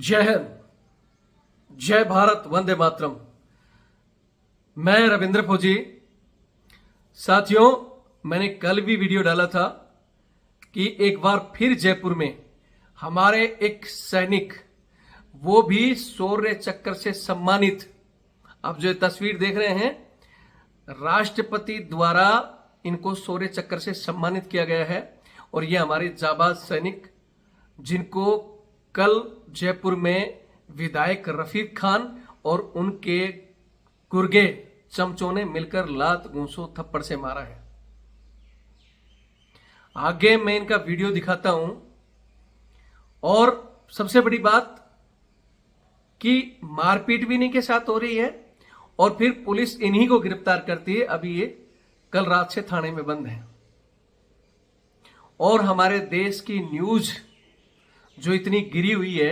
जय हिंद, जय भारत, वंदे मातरम। मैं रविंद्र फौजी। साथियों, मैंने कल भी वीडियो डाला था कि एक बार फिर जयपुर में हमारे एक सैनिक, वो भी शौर्य चक्र से सम्मानित, आप जो तस्वीर देख रहे हैं, राष्ट्रपति द्वारा इनको शौर्य चक्र से सम्मानित किया गया है। और ये हमारे जाबाज सैनिक, जिनको कल जयपुर में विधायक रफीक खान और उनके गुर्गे चमचों ने मिलकर लात घूंसो थप्पड़ से मारा है। आगे मैं इनका वीडियो दिखाता हूं। और सबसे बड़ी बात कि मारपीट भी इन्हीं के साथ हो रही है और फिर पुलिस इन्हीं को गिरफ्तार करती है। अभी ये कल रात से थाने में बंद है। और हमारे देश की न्यूज जो इतनी गिरी हुई है,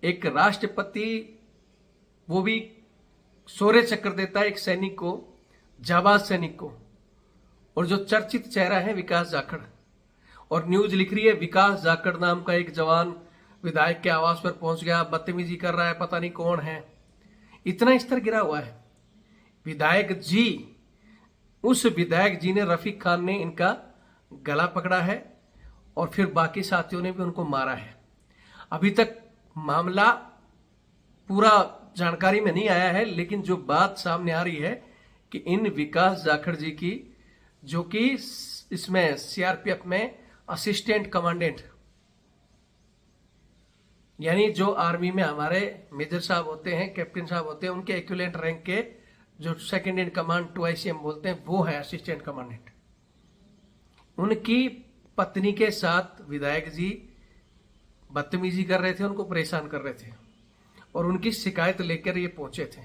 एक राष्ट्रपति वो भी शौर्य चक्र देता है एक सैनिक को, जाबाज सैनिक को। और जो चर्चित चेहरा है विकास जाखड़, और न्यूज लिख रही है विकास जाखड़ नाम का एक जवान विधायक के आवास पर पहुंच गया, बदतमीजी कर रहा है, पता नहीं कौन है। इतना स्तर गिरा हुआ है। विधायक जी, उस विधायक जी ने, रफीक खान ने इनका गला पकड़ा है और फिर बाकी साथियों ने भी उनको मारा है। अभी तक मामला पूरा जानकारी में नहीं आया है, लेकिन जो बात सामने आ रही है कि इन विकास जाखड़ जी की, जो कि इसमें सीआरपीएफ में असिस्टेंट कमांडेंट, यानी जो आर्मी में हमारे मेजर साहब होते हैं, कैप्टन साहब होते हैं, उनके इक्विवेलेंट रैंक के जो सेकंड इन कमांड 2ICM बोलते हैं, वो है असिस्टेंट कमांडेंट। उनकी पत्नी के साथ विधायक जी बदतमीजी कर रहे थे, उनको परेशान कर रहे थे और उनकी शिकायत लेकर ये पहुंचे थे।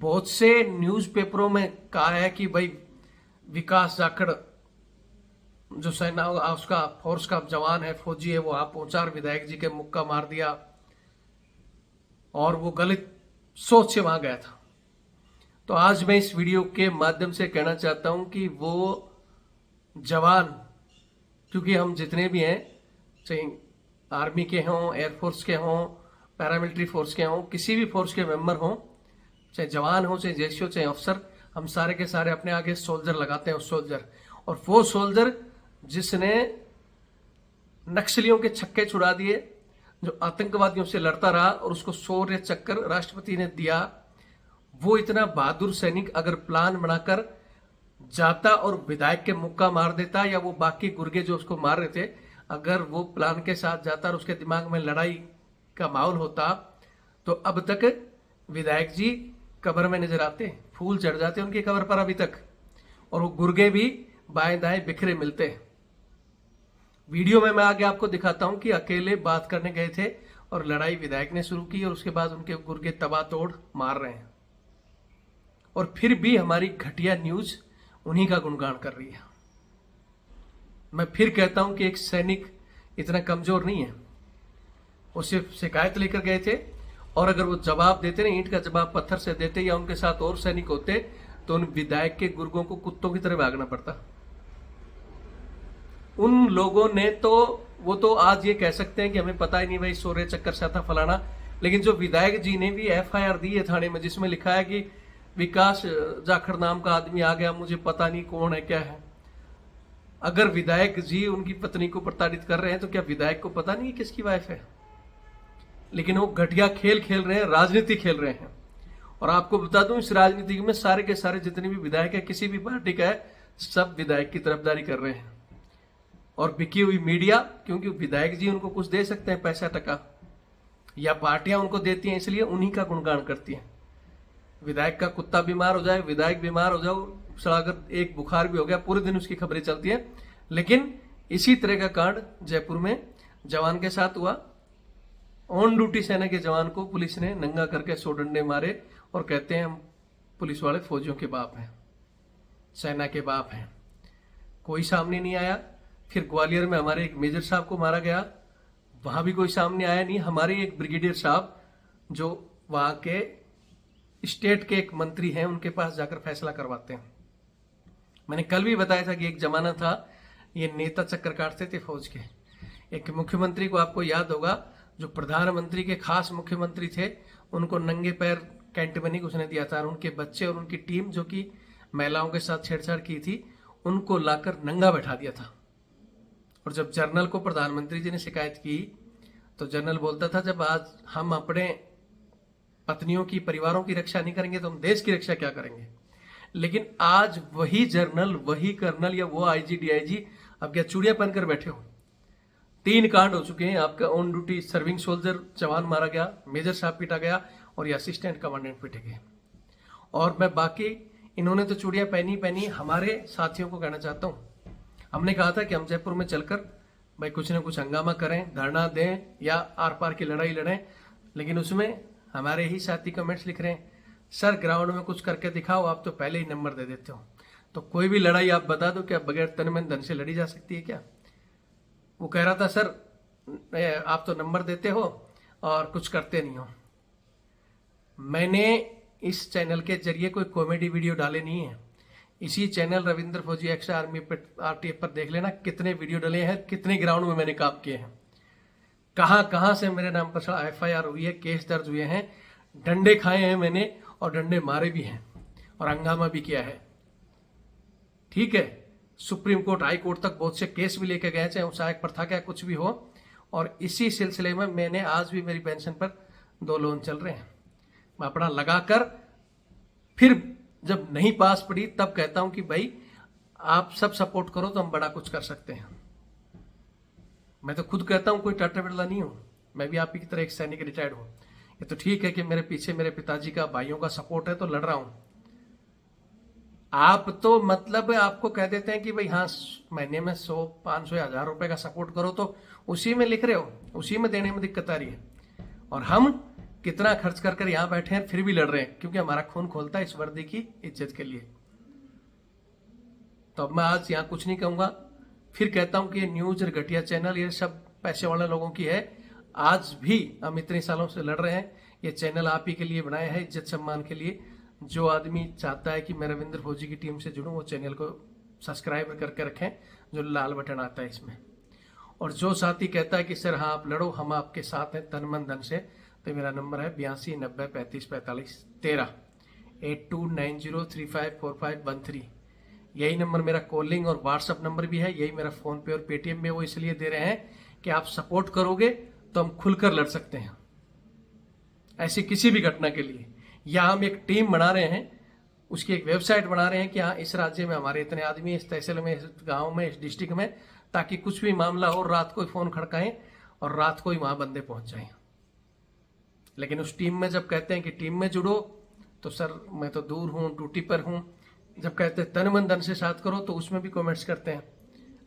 बहुत से न्यूज़पेपरों में कहा है कि भाई विकास जाखड़ जो सेना उसका फोर्स का जवान है, फौजी है, वो वहां पहुंचा और विधायक जी के मुक्का मार दिया और वो गलत सोच से वहां गया था। तो आज मैं इस वीडियो के माध्यम से कहना चाहता हूं कि वो जवान, क्योंकि हम जितने भी हैं, चाहे आर्मी के हों, एयरफोर्स के हों, पैरामिलिट्री फोर्स के हों, किसी भी फोर्स के मेंबर हों, चाहे जवान हो, चाहे जैसी हो, चाहे अफसर, हम सारे के सारे अपने आगे सोल्जर लगाते हैं। उस सोल्जर, और वो सोल्जर जिसने नक्सलियों के छक्के छुड़ा दिए, जो आतंकवादियों से लड़ता रहा और उसको शौर्य चक्र राष्ट्रपति ने दिया, वो इतना बहादुर सैनिक अगर प्लान बनाकर जाता और विधायक के मुक्का मार देता, या वो बाकी गुर्गे जो उसको मार रहे थे, अगर वो प्लान के साथ जाता और उसके दिमाग में लड़ाई का माहौल होता, तो अब तक विधायक जी कब्र में नजर आते, फूल चढ़ जाते उनकी कब्र पर अभी तक, और वो गुर्गे भी बाएं दाएं बिखरे मिलते। वीडियो में मैं आगे आपको दिखाता हूं कि अकेले बात करने गए थे और लड़ाई विधायक ने शुरू की और उसके बाद उनके गुर्गे तबातोड़ मार रहे हैं। और फिर भी हमारी घटिया न्यूज उन्हीं का गुणगान कर रही है। मैं फिर कहता हूं कि एक सैनिक इतना कमजोर नहीं है। वो सिर्फ शिकायत लेकर गए थे, और अगर वो जवाब देते ना, ईंट का जवाब पत्थर से देते, या उनके साथ और सैनिक होते, तो उन विधायक के गुर्गों को कुत्तों की तरह भागना पड़ता। उन लोगों ने तो, वो तो आज ये कह सकते हैं कि हमें पता ही नहीं भाई, शौर्य चक्कर से था फलाना, लेकिन जो विधायक जी ने भी FIR दी है थाने में, जिसमें लिखा है कि विकास जाखड़ नाम का आदमी आ गया, मुझे पता नहीं कौन है क्या है। अगर विधायक जी उनकी पत्नी को प्रताड़ित कर रहे हैं, तो क्या विधायक को पता नहीं किसकी वाइफ है? लेकिन वो घटिया खेल खेल रहे हैं, राजनीति खेल रहे हैं। और आपको बता दूं, इस राजनीति में सारे के सारे जितने भी विधायक है, किसी भी पार्टी का है, सब विधायक की तरफदारी कर रहे हैं। और बिकी हुई मीडिया, क्योंकि विधायक जी उनको कुछ दे सकते हैं, पैसा टका, या पार्टियां उनको देती हैं, इसलिए उन्हीं का गुणगान करती हैं। विधायक का कुत्ता बीमार हो जाए, विधायक बीमार हो जाओ, अगर एक बुखार भी हो गया, पूरे दिन उसकी खबरें चलती है। लेकिन इसी तरह का कांड जयपुर में जवान के साथ हुआ। ऑन ड्यूटी सेना के जवान को पुलिस ने नंगा करके 100 डंडे मारे और कहते हैं हम पुलिस वाले फौजियों के बाप हैं, सेना के बाप हैं। कोई सामने नहीं आया। फिर ग्वालियर में हमारे एक मेजर साहब को मारा गया, वहां भी कोई सामने आया नहीं। हमारे एक ब्रिगेडियर साहब जो वहां के स्टेट के एक मंत्री हैं, उनके पास जाकर फैसला करवाते हैं। मैंने कल भी बताया था कि एक जमाना था, ये नेता चक्कर काटते थे फौज के। एक मुख्यमंत्री को आपको याद होगा, जो प्रधानमंत्री के खास मुख्यमंत्री थे उनको नंगे पैर कैंटमनी उसने दिया था, और उनके बच्चे और उनकी टीम जो कि महिलाओं के साथ छेड़छाड़ की थी उनको लाकर नंगा बैठा दिया था। और जब जनरल को प्रधानमंत्री जी ने शिकायत की तो जनरल बोलता था जब आज हम अपने पत्नियों की, परिवारों की रक्षा नहीं करेंगे तो हम देश की रक्षा क्या करेंगे। लेकिन आज वही जनरल, वही कर्नल या वो आईजी डीआईजी अब क्या चूड़ियां पहनकर बैठे हो। 3 कांड हो चुके हैं। आपका ऑन ड्यूटी सर्विंग सोल्जर जवान मारा गया, मेजर साहब पीटा गया और ये असिस्टेंट कमांडेंट पीटे गए। और मैं बाकी इन्होंने तो चूड़ियां पहनी। हमारे साथियों को कहना चाहता हूं, हमने कहा था कि हम जयपुर में चलकर भाई कुछ ना कुछ हंगामा करें, धरना दें या आर पार की लड़ाई लड़ें, लेकिन उसमें हमारे ही साथी कमेंट्स लिख रहे हैं सर ग्राउंड में कुछ करके दिखाओ, आप तो पहले ही नंबर दे देते हो। तो कोई भी लड़ाई आप बता दो क्या बगैर तन मन धन से लड़ी जा सकती है क्या। वो कह रहा था सर आप तो नंबर देते हो और कुछ करते नहीं हो। मैंने इस चैनल के जरिए कोई कॉमेडी वीडियो डाले नहीं है। इसी चैनल रविंद्र फौजी एक्स्ट्रा आर्मी आरटीएफ पर देख लेना कितने वीडियो डले हैं, कितने ग्राउंड में मैंने काम किए हैं, कहां से मेरे नाम पर एफआईआर हुई है, केस दर्ज हुए हैं, डंडे खाए हैं मैंने और डंडे मारे भी हैं और हंगामा भी किया है। ठीक है, सुप्रीम कोर्ट, हाई कोर्ट तक बहुत से केस भी लेके गए, चाहे सहायक प्रथा क्या कुछ भी हो। और इसी सिलसिले में मैंने आज भी मेरी पेंशन पर 2 लोन चल रहे हैं। मैं अपना लगाकर फिर जब नहीं पास पड़ी तब कहता हूं कि भाई आप सब सपोर्ट करो तो हम बड़ा कुछ कर सकते हैं। मैं तो खुद कहता हूं कोई टाटा बिरला नहीं हूं, मैं भी आप ही की तरह एक सैनिक रिटायर्ड हूं। ये तो ठीक है कि मेरे पीछे मेरे पिताजी का, भाइयों का सपोर्ट है तो लड़ रहा हूं। आप तो मतलब आपको कह देते हैं कि भाई हाँ महीने में 100, 500 या 1000 रुपए का सपोर्ट करो तो उसी में लिख रहे हो, उसी में देने में दिक्कत आ रही है। और हम कितना खर्च कर कर यहां बैठे हैं फिर भी लड़ रहे हैं क्योंकि हमारा खून खोलता है इस वर्दी की इज्जत के लिए। तो अब मैं आज यहां कुछ नहीं कहूंगा, फिर कहता हूं कि ये न्यूज और घटिया चैनल ये सब पैसे वाले लोगों की है। आज भी हम इतने सालों से लड़ रहे हैं, ये चैनल आप ही के लिए बनाया है, इज्जत सम्मान के लिए। जो आदमी चाहता है कि मैं रविंद्र फौजी की टीम से जुड़ूं वो चैनल को सब्सक्राइब करके रखें, जो लाल बटन आता है इसमें। और जो साथी कहता है कि सर हाँ आप लड़ो, हम आपके साथ हैं तन मन धन से, तो मेरा नंबर है 82 90 35 45 13 8290354513। यही नंबर मेरा कॉलिंग और व्हाट्सएप नंबर भी है, यही मेरा फोन पे और पेटीएम में। वो इसलिए दे रहे हैं कि आप सपोर्ट करोगे तो हम खुलकर लड़ सकते हैं ऐसी किसी भी घटना के लिए। या हम एक टीम बना रहे हैं, उसकी एक वेबसाइट बना रहे हैं कि हाँ इस राज्य में हमारे इतने आदमी, इस तहसील में, इस गांव में, इस डिस्ट्रिक्ट में, ताकि कुछ भी मामला हो रात को फोन खड़काएं और रात को ही वहां बंदे पहुंच जाएं। लेकिन उस टीम में जब कहते हैं कि टीम में जुड़ो तो सर मैं तो दूर हूं, ड्यूटी पर हूं। जब कहते हैं तन मन धन से साथ करो तो उसमें भी कमेंट्स करते हैं,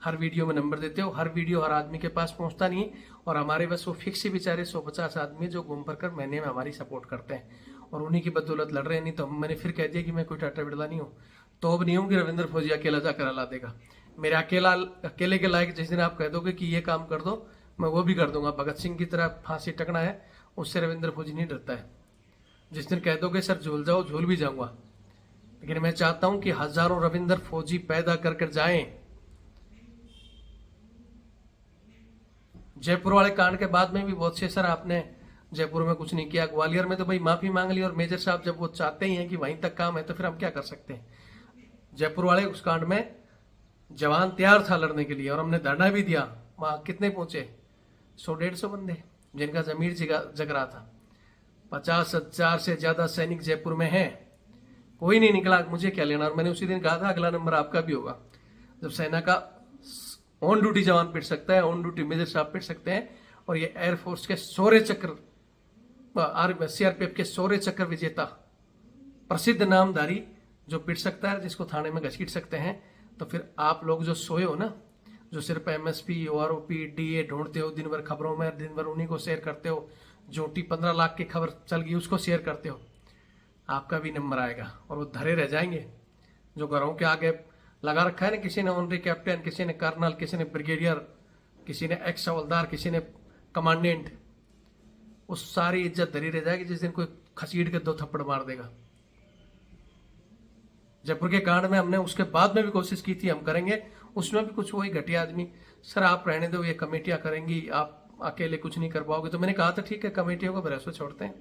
हर वीडियो में नंबर देते हो। हर वीडियो हर आदमी के पास पहुंचता नहीं, और हमारे बस वो फिक्स ही बेचारे 150 आदमी जो घूम फिर कर महीने में हमारी सपोर्ट करते हैं और उन्हीं की बदौलत लड़ रहे हैं। नहीं तो मैंने फिर कह दिया कि मैं कोई टाटा बिरला नहीं हूँ, तो अब नहीं हूँ कि रविंद्र फौजी अकेला जाकर ला देगा। मेरे अकेले के लायक जिस दिन आप कह दोगे कि ये काम कर दो मैं वो भी कर दूंगा। भगत सिंह की तरह फांसी टकना है, उससे रविंद्र फौजी नहीं डरता है। जिस दिन कह दोगे सर झूल जाओ, झूल भी जाऊंगा। लेकिन मैं चाहता हूं कि हजारों रविंद्र फौजी पैदा कर जाएं। जयपुर वाले कांड के बाद में भी बहुत से सर आपने जयपुर में कुछ नहीं किया, ग्वालियर में तो भाई माफी मांग ली, और मेजर साहब जब वो चाहते ही हैं कि वहीं तक काम है तो फिर हम क्या कर सकते हैं। जयपुर वाले उस कांड में जवान तैयार था लड़ने के लिए और हमने धरना भी दिया। वहां कितने पहुंचे, 100-150 बंदे जिनका जमीर जग रहा था। 50,000 से ज्यादा सैनिक जयपुर में हैं, कोई नहीं निकला, मुझे क्या लेना। और मैंने उसी दिन कहा था अगला नंबर आपका भी होगा। जब सेना का ऑन ड्यूटी जवान पिट सकता है, ऑन ड्यूटी मेजर साहब पिट सकते हैं, और ये एयरफोर्स के शौर्य चक्र, सीआरपीएफ के शौर्य चक्र विजेता प्रसिद्ध नामधारी जो पिट सकता है, जिसको थाने में घसीट सकते हैं, तो फिर आप लोग जो सोए हो ना, जो सिर्फ एमएसपी, ओआरओपी, डीए ढूंढते हो दिन भर खबरों में, दिन भर उन्हीं को शेयर करते हो, जोटी 15 लाख की खबर चल गई उसको शेयर करते हो, आपका भी नंबर आएगा और वो धरे रह जाएंगे। जो घरों के आगे लगा रखा है ना, किसी ने ऑनरी कैप्टन, किसी ने कर्नल, किसी ने ब्रिगेडियर, किसी ने एक्स हवलदार, किसी ने कमांडेंट, उस सारी इज्जत धरी रह जाएगी जिस दिन कोई खसीट के 2 थप्पड़ मार देगा। जयपुर के कांड में हमने उसके बाद में भी कोशिश की थी, हम करेंगे, उसमें भी कुछ वही घटिया आदमी, सर आप रहने दो, ये कमेटियां करेंगी, आप अकेले कुछ नहीं कर पाओगे। तो मैंने कहा था ठीक है, कमेटियों को भरोसे छोड़ते हैं।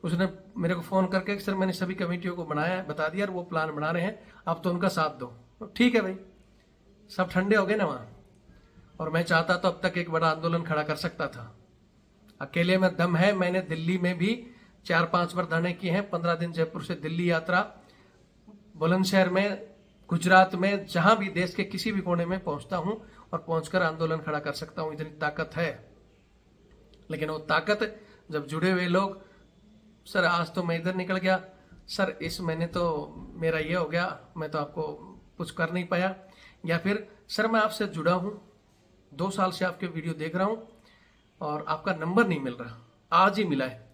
उसने मेरे को फ़ोन करके सर मैंने सभी कमेटियों को बनाया है, बता दिया, वो प्लान बना रहे हैं, आप तो उनका साथ दो। तो ठीक है भाई, सब ठंडे हो गए ना वहाँ। और मैं चाहता तो अब तक एक बड़ा आंदोलन खड़ा कर सकता था। अकेले में दम है। मैंने दिल्ली में भी 4-5 बार धरने किए हैं। 15 दिन जयपुर से दिल्ली यात्रा, बुलंदशहर में, गुजरात में, जहां भी देश के किसी भी कोने में पहुंचता हूं और पहुंचकर आंदोलन खड़ा कर सकता हूं। इतनी ताकत है। लेकिन वो ताकत जब जुड़े हुए लोग, सर आज तो मैं इधर निकल गया, सर इस महीने तो मेरा ये हो गया, मैं तो आपको कुछ कर नहीं पाया, या फिर सर मैं आपसे जुड़ा हूं, 2 साल से आपके वीडियो देख रहा हूं और आपका नंबर नहीं मिल रहा, आज ही मिला है।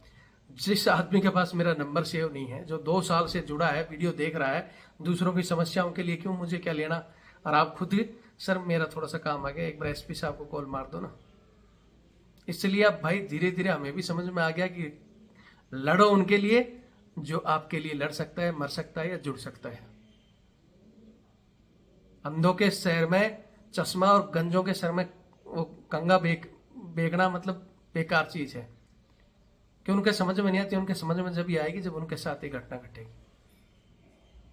जिस आदमी के पास मेरा नंबर सेव नहीं है, जो 2 साल से जुड़ा है, वीडियो देख रहा है, दूसरों की समस्याओं के लिए क्यों मुझे क्या लेना। और आप खुद ही सर मेरा थोड़ा सा काम आ गया, एक बार एसपी साहब को कॉल मार दो ना। इसलिए अब भाई धीरे धीरे हमें भी समझ में आ गया कि लड़ो उनके लिए जो आपके लिए लड़ सकता है, मर सकता है या जुड़ सकता है। अंधों के शहर में चश्मा और गंजों के सर में वो कंगा बेचना मतलब बेकार चीज है, कि उनके समझ में नहीं आती। उनके समझ में जब ही आएगी जब उनके साथ ये घटना घटेगी।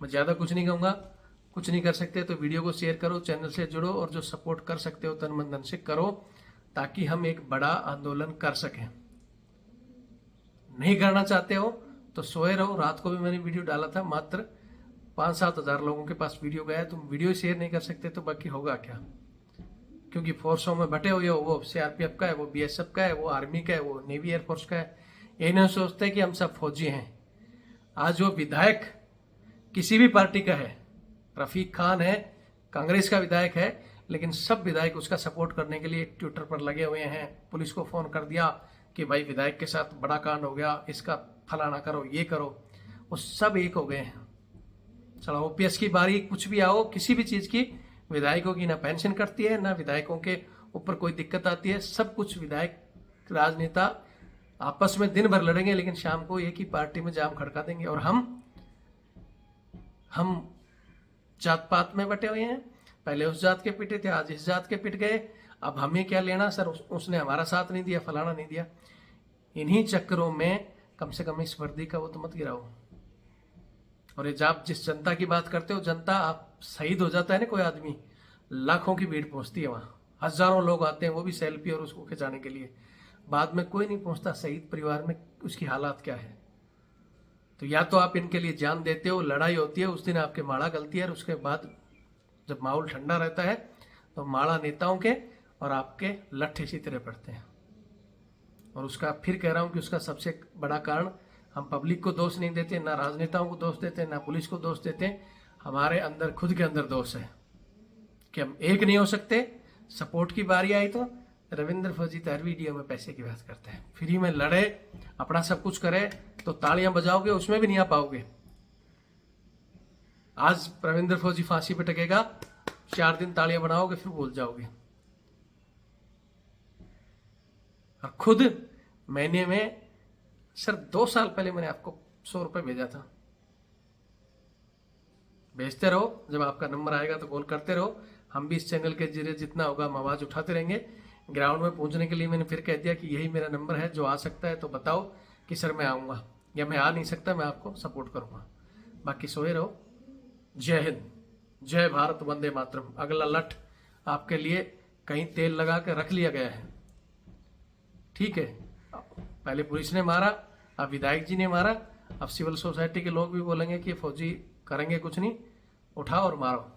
मैं ज्यादा कुछ नहीं कहूंगा। कुछ नहीं कर सकते तो वीडियो को शेयर करो, चैनल से जुड़ो, और जो सपोर्ट कर सकते हो तन मन धन से करो, ताकि हम एक बड़ा आंदोलन कर सकें। नहीं करना चाहते हो तो सोए रहो। रात को भी मैंने वीडियो डाला था, मात्र 5-7 हजार लोगों के पास वीडियो गया। तुम वीडियो शेयर नहीं कर सकते तो बाकी होगा क्या? क्योंकि फोर्सों में बटे हुए हो, वो सीआरपीएफ का है, वो बीएसएफ का है, वो आर्मी का है, वो नेवी एयरफोर्स का है। ये नहीं सोचते कि हम सब फौजी हैं। आज वो विधायक किसी भी पार्टी का है, रफीक खान है, कांग्रेस का विधायक है, लेकिन सब विधायक उसका सपोर्ट करने के लिए ट्विटर पर लगे हुए हैं। पुलिस को फोन कर दिया कि भाई विधायक के साथ बड़ा कांड हो गया, इसका फलाना करो, ये करो। वो सब एक हो गए हैं। चलो ओपीएस की बारी, कुछ भी आओ, किसी भी चीज की, विधायकों की ना पेंशन कटती है, ना विधायकों के ऊपर कोई दिक्कत आती है। सब कुछ विधायक, राजनेता आपस में दिन भर लड़ेंगे, लेकिन शाम को एक ही पार्टी में जाम खड़का देंगे। और हम जात पात में बटे हुए हैं। पहले उस जात के पिटे थे, आज इस जात के पिट गए। अब हमें क्या लेना सर, उसने हमारा साथ नहीं दिया, फलाना नहीं दिया। इन्हीं चक्करों में कम से कम इस वर्दी का वो तो मत गिराओ। और ये आप जिस जनता की बात करते हो, जनता, आप शहीद हो जाता है ना कोई आदमी, लाखों की भीड़ पहुंचती है वहां, हजारों लोग आते हैं, वो भी सेल्फी और उसको खिंचाने के लिए। बाद में कोई नहीं पहुंचता शहीद परिवार में उसकी हालात क्या है। तो या तो आप इनके लिए जान देते हो, लड़ाई होती है, उस दिन आपके माड़ा गलती है, और उसके बाद जब माहौल ठंडा रहता है तो माड़ा नेताओं के और आपके लट्ठे इसी तरह पड़ते हैं। और उसका फिर कह रहा हूं कि उसका सबसे बड़ा कारण, हम पब्लिक को दोष नहीं देते, ना राजनेताओं को दोष देते, ना पुलिस को दोष देते, हमारे अंदर, खुद के अंदर दोष है कि हम एक नहीं हो सकते। सपोर्ट की बारी आई तो रविंद्र फौजी तो हर वीडियो में पैसे की बात करते हैं। फ्री में लड़े, अपना सब कुछ करे तो तालियां बजाओगे, उसमें भी नहीं आ पाओगे। आज रविंद्र फौजी फांसी पे टकेगा, 4 दिन तालियां बनाओगे, फिर भूल जाओगे। और खुद महीने में, सर 2 साल पहले मैंने आपको 100 रुपए भेजा था। भेजते रहो, जब आपका नंबर आएगा तो कॉल करते रहो। हम भी इस चैनल के जरिए जितना होगा हम आवाज उठाते रहेंगे। ग्राउंड में पहुंचने के लिए मैंने फिर कह दिया कि यही मेरा नंबर है, जो आ सकता है तो बताओ कि सर मैं आऊंगा, या मैं आ नहीं सकता, मैं आपको सपोर्ट करूंगा। बाकी सोए रहो। जय हिंद, जय भारत, वंदे मातरम। अगला लठ आपके लिए कहीं तेल लगा के रख लिया गया है, ठीक है। पहले पुलिस ने मारा, अब विधायक जी ने मारा, अब सिविल सोसाइटी के लोग भी बोलेंगे कि फौजी करेंगे कुछ नहीं, उठाओ और मारो।